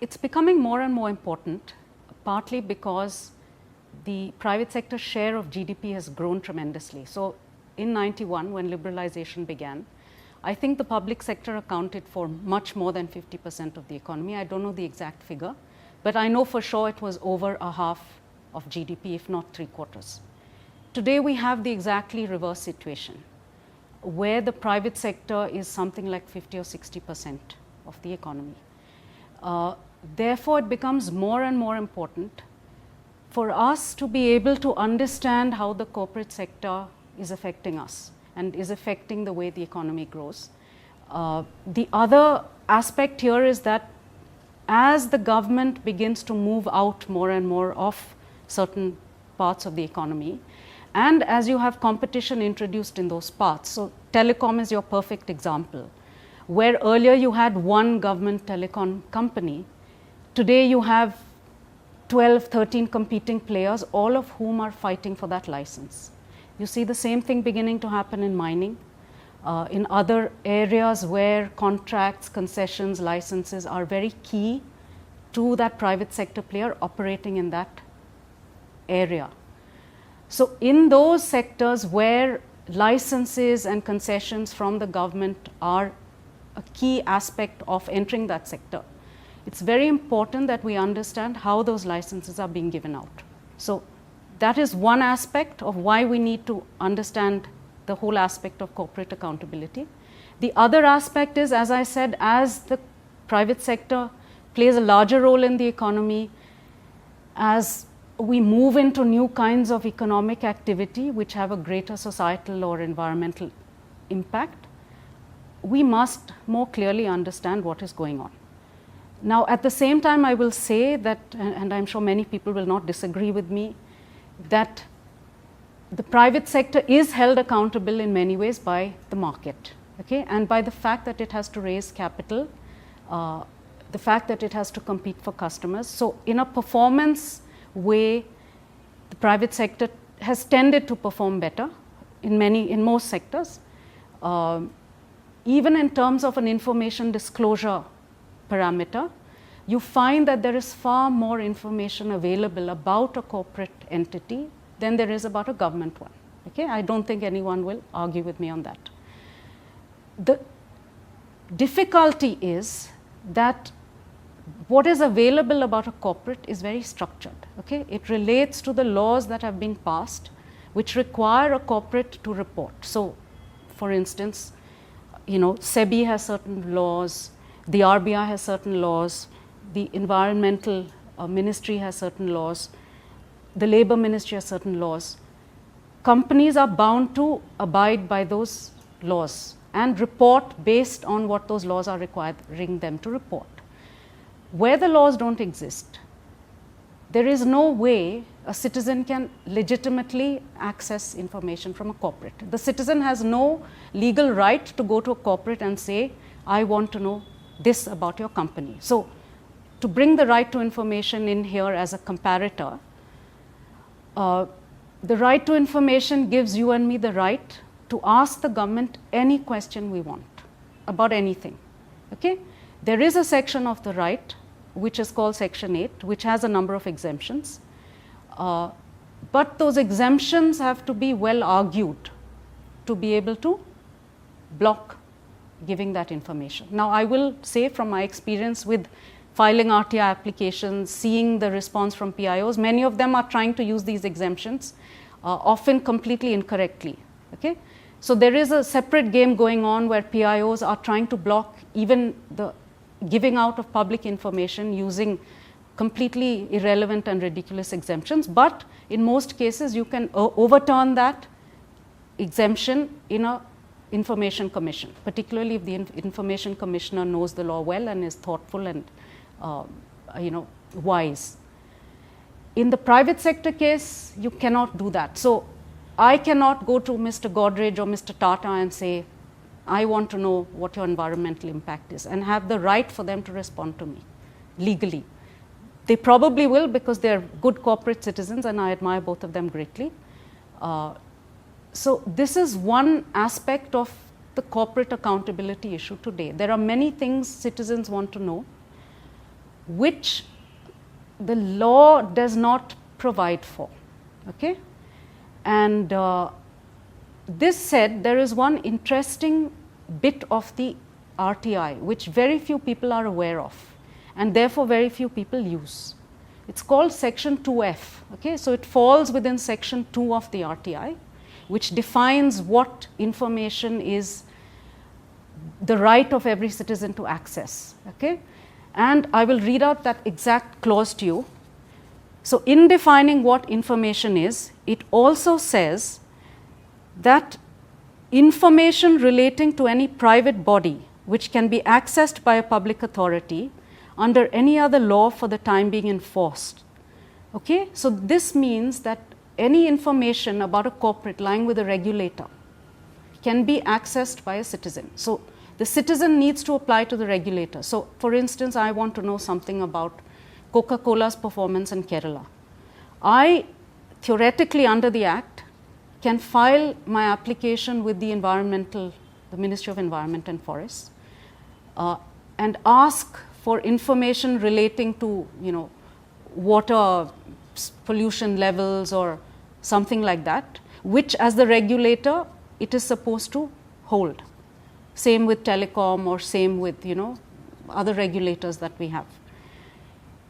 It's becoming more and more important, partly because the private sector share of GDP has grown tremendously. So in 91, when liberalization began, I think the public sector accounted for much more than 50% of the economy. I don't know the exact figure, but I know for sure it was over a half of GDP, if not 3/4. Today we have the exactly reverse situation, where the private sector is something like 50 or 60% of the economy. Therefore, it becomes more and more important for us to be able to understand how the corporate sector is affecting us and is affecting the way the economy grows. The other aspect here is that as the government begins to move out more and more of certain parts of the economy, and as you have competition introduced in those parts, so telecom is your perfect example, where earlier you had one government telecom company, today you have 12, 13 competing players, all of whom are fighting for that license. You see the same thing beginning to happen in mining, in other areas where contracts, concessions, licenses are very key to that private sector player operating in that area. So in those sectors where licenses and concessions from the government are a key aspect of entering that sector, it's very important that we understand how those licenses are being given out. So that is one aspect of why we need to understand the whole aspect of corporate accountability. The other aspect is, as I said, as the private sector plays a larger role in the economy, as we move into new kinds of economic activity which have a greater societal or environmental impact, we must more clearly understand what is going on. Now, at the same time, I will say that, and I'm sure many people will not disagree with me, that the private sector is held accountable in many ways by the market, okay, and by the fact that it has to raise capital, the fact that it has to compete for customers. So in a performance way, the private sector has tended to perform better in most sectors. Even in terms of an information disclosure parameter, you find that there is far more information available about a corporate entity than there is about a government one. Okay? I don't think anyone will argue with me on that. The difficulty is that what is available about a corporate is very structured. Okay? It relates to the laws that have been passed which require a corporate to report. So, for instance, SEBI has certain laws, the RBI has certain laws, the environmental ministry has certain laws, the labor ministry has certain laws. Companies are bound to abide by those laws and report based on what those laws are requiring them to report. Where the laws don't exist, there is no way a citizen can legitimately access information from a corporate. The citizen has no legal right to go to a corporate and say, I want to know this about your company. So, to bring the right to information in here as a comparator, the right to information gives you and me the right to ask the government any question we want about anything. Okay? There is a section of the right which is called Section 8, which has a number of exemptions. But those exemptions have to be well argued to be able to block giving that information. Now, I will say from my experience with filing RTI applications, seeing the response from PIOs, many of them are trying to use these exemptions, often completely incorrectly. Okay? So, there is a separate game going on where PIOs are trying to block even the giving out of public information using completely irrelevant and ridiculous exemptions, but in most cases you can overturn that exemption in a information commission, particularly if the information commissioner knows the law well and is thoughtful and wise. In the private sector case, you cannot do that. So, I cannot go to Mr. Godrej or Mr. Tata and say, I want to know what your environmental impact is, and have the right for them to respond to me legally. They probably will, because they are good corporate citizens and I admire both of them greatly. So, this is one aspect of the corporate accountability issue today. There are many things citizens want to know, which the law does not provide for. Okay? And this said, there is one interesting bit of the RTI which very few people are aware of, and therefore very few people use. It's called section 2F. Okay? So it falls within section 2 of the RTI, which defines what information is the right of every citizen to access. Okay? And I will read out that exact clause to you. So in defining what information is, it also says that information relating to any private body which can be accessed by a public authority under any other law for the time being enforced. Okay? So this means that any information about a corporate lying with a regulator can be accessed by a citizen. So the citizen needs to apply to the regulator. So for instance, I want to know something about Coca-Cola's performance in Kerala. I theoretically, under the Act, can file my application with the Ministry of Environment and Forests, and ask for information relating to, water pollution levels or something like that, which as the regulator it is supposed to hold. Same with telecom, or same with other regulators that we have.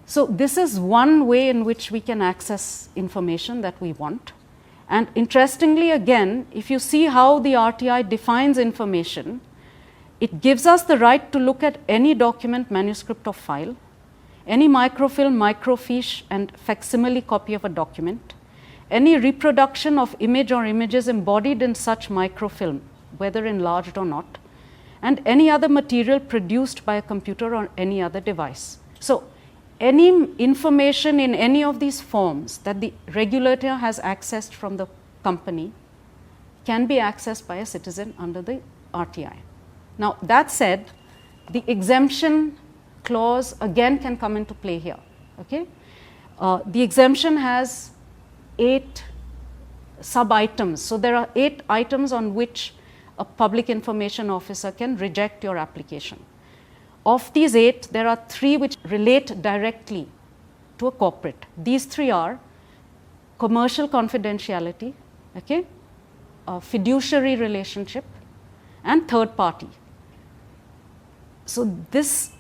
So this is one way in which we can access information that we want. And interestingly, again, if you see how the RTI defines information, it gives us the right to look at any document, manuscript or file, any microfilm, microfiche and facsimile copy of a document, any reproduction of image or images embodied in such microfilm, whether enlarged or not, and any other material produced by a computer or any other device. So any information in any of these forms that the regulator has accessed from the company can be accessed by a citizen under the RTI. Now that said, the exemption clause again can come into play here. Okay? The exemption has 8 sub-items. So there are 8 items on which a public information officer can reject your application. Of these 8, there are 3 which relate directly to a corporate. These 3 are commercial confidentiality, okay, fiduciary relationship, and third party. So this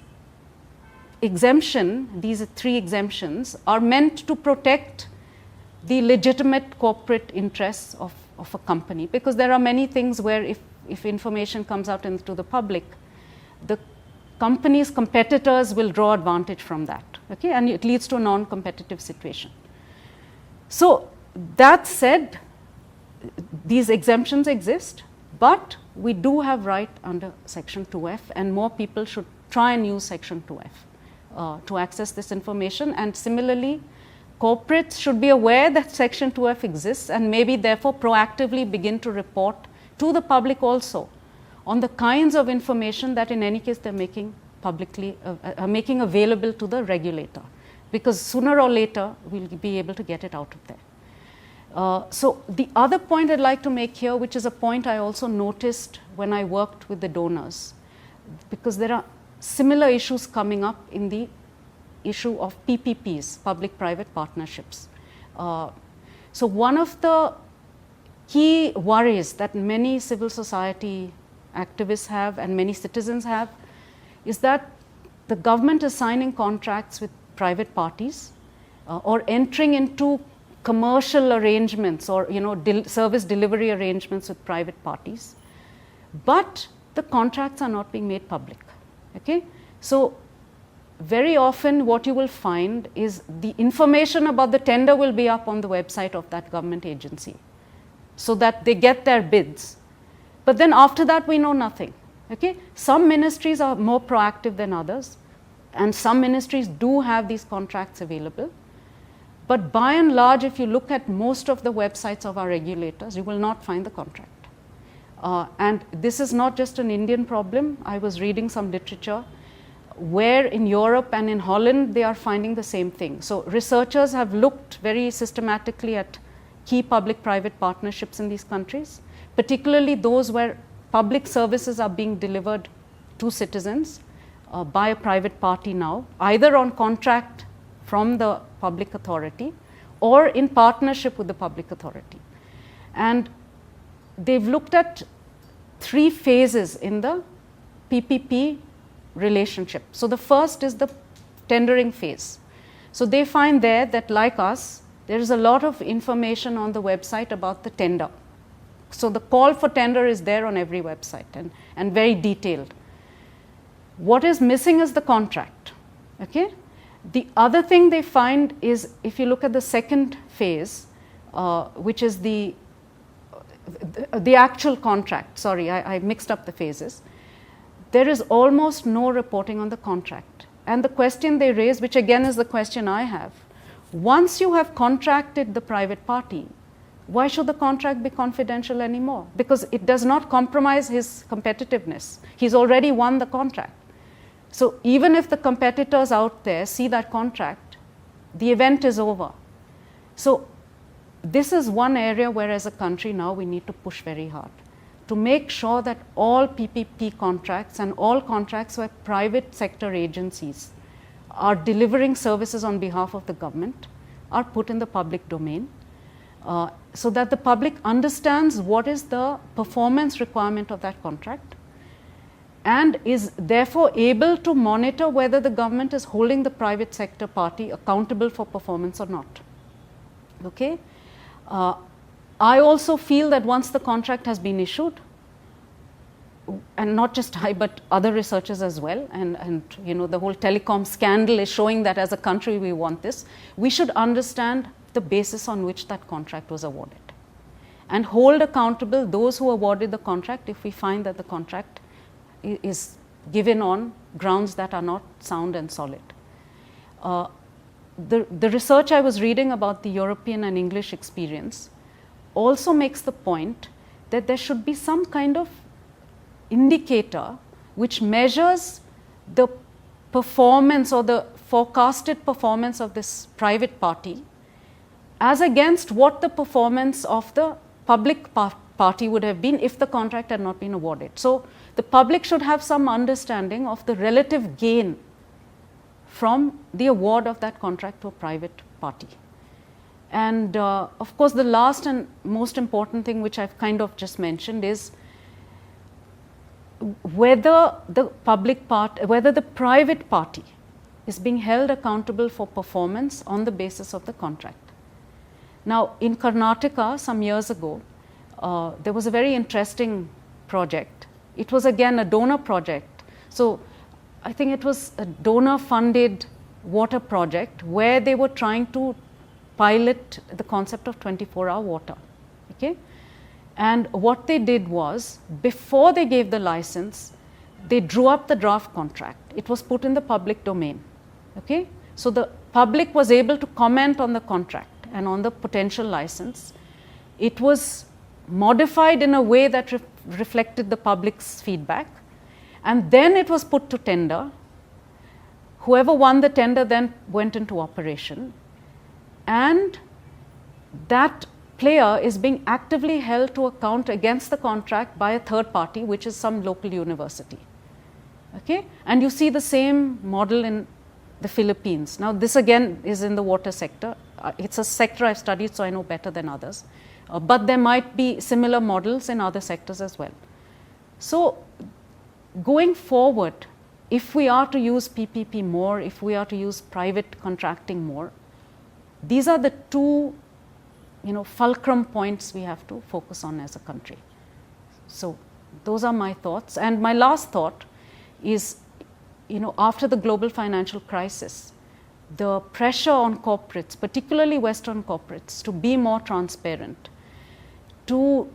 exemption, these 3 exemptions, are meant to protect the legitimate corporate interests of a company, because there are many things where if information comes out into the public, the company's competitors will draw advantage from that, okay, and it leads to a non-competitive situation. So that said, these exemptions exist, but we do have right under section 2F, and more people should try and use section 2F to access this information. And similarly, corporates should be aware that section 2F exists, and maybe therefore proactively begin to report to the public also on the kinds of information that in any case they're making publicly, making available to the regulator, because sooner or later we'll be able to get it out of there. So the other point I'd like to make here, which is a point I also noticed when I worked with the donors, because there are similar issues coming up in the issue of PPPs, public-private partnerships. So one of the key worries that many civil society activists have and many citizens have is that the government is signing contracts with private parties or entering into commercial arrangements or service delivery arrangements with private parties, but the contracts are not being made public. Okay? So very often what you will find is the information about the tender will be up on the website of that government agency so that they get their bids. But then after that we know nothing. Okay? Some ministries are more proactive than others, and some ministries do have these contracts available. But by and large, if you look at most of the websites of our regulators, you will not find the contract. And this is not just an Indian problem. I was reading some literature where in Europe and in Holland they are finding the same thing. So researchers have looked very systematically at key public-private partnerships in these countries, particularly those where public services are being delivered to citizens by a private party now, either on contract from the public authority or in partnership with the public authority. And they've looked at 3 phases in the PPP relationship. So the first is the tendering phase. So they find there that, like us, there is a lot of information on the website about the tender. So the call for tender is there on every website and very detailed. What is missing is the contract. Okay? The other thing they find is, if you look at the second phase, which is the actual contract, sorry, I mixed up the phases, there is almost no reporting on the contract. And the question they raise, which again is the question I have, once you have contracted the private party, why should the contract be confidential anymore? Because it does not compromise his competitiveness. He's already won the contract. So even if the competitors out there see that contract, the event is over. So this is one area where, as a country now, we need to push very hard to make sure that all PPP contracts and all contracts where private sector agencies are delivering services on behalf of the government are put in the public domain, so that the public understands what is the performance requirement of that contract and is therefore able to monitor whether the government is holding the private sector party accountable for performance or not. Okay? I also feel that once the contract has been issued, and not just I, but other researchers as well, and you know, the whole telecom scandal is showing that as a country we want this, we should understand the basis on which that contract was awarded and hold accountable those who awarded the contract if we find that the contract is given on grounds that are not sound and solid. The research I was reading about the European and English experience also makes the point that there should be some kind of indicator which measures the performance or the forecasted performance of this private party as against what the performance of the public party would have been if the contract had not been awarded. So the public should have some understanding of the relative gain from the award of that contract to a private party. And of course, the last and most important thing, which I've kind of just mentioned, is whether the private party is being held accountable for performance on the basis of the contract. Now, in Karnataka some years ago, there was a very interesting project. It was again a donor project. So I think it was a donor funded water project where they were trying to pilot the concept of 24-hour water. Okay? And what they did was, before they gave the license, they drew up the draft contract. It was put in the public domain. Okay? So the public was able to comment on the contract and on the potential license. It was modified in a way that reflected the public's feedback, and then it was put to tender. Whoever won the tender then went into operation, and that player is being actively held to account against the contract by a third party, which is some local university. Okay? And you see the same model in the Philippines. Now this again is in the water sector. It's a sector I've studied, so I know better than others. But there might be similar models in other sectors as well. So going forward, if we are to use PPP more, if we are to use private contracting more, these are the two, fulcrum points we have to focus on as a country. So those are my thoughts. And my last thought is, after the global financial crisis, the pressure on corporates, particularly Western corporates, to be more transparent, to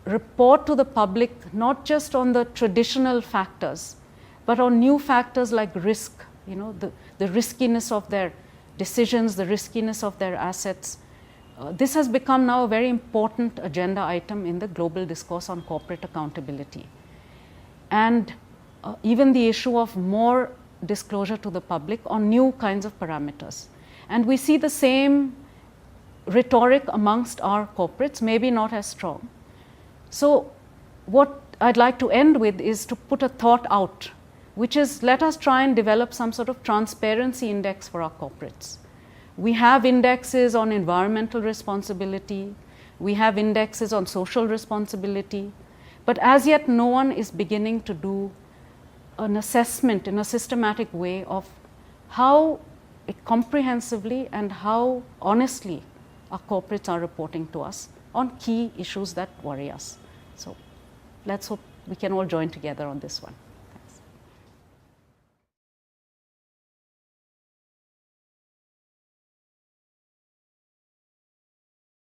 report to the public not just on the traditional factors, but on new factors like risk, the riskiness of their decisions, the riskiness of their assets. This has become now a very important agenda item in the global discourse on corporate accountability. And even the issue of more disclosure to the public on new kinds of parameters. And we see the same rhetoric amongst our corporates, maybe not as strong. So what I'd like to end with is to put a thought out which is let us try and develop some sort of transparency index for our corporates. We have indexes on environmental responsibility, we have indexes on social responsibility, but as yet no one is beginning to do an assessment in a systematic way of how comprehensively and how honestly our corporates are reporting to us on key issues that worry us. So let's hope we can all join together on this one.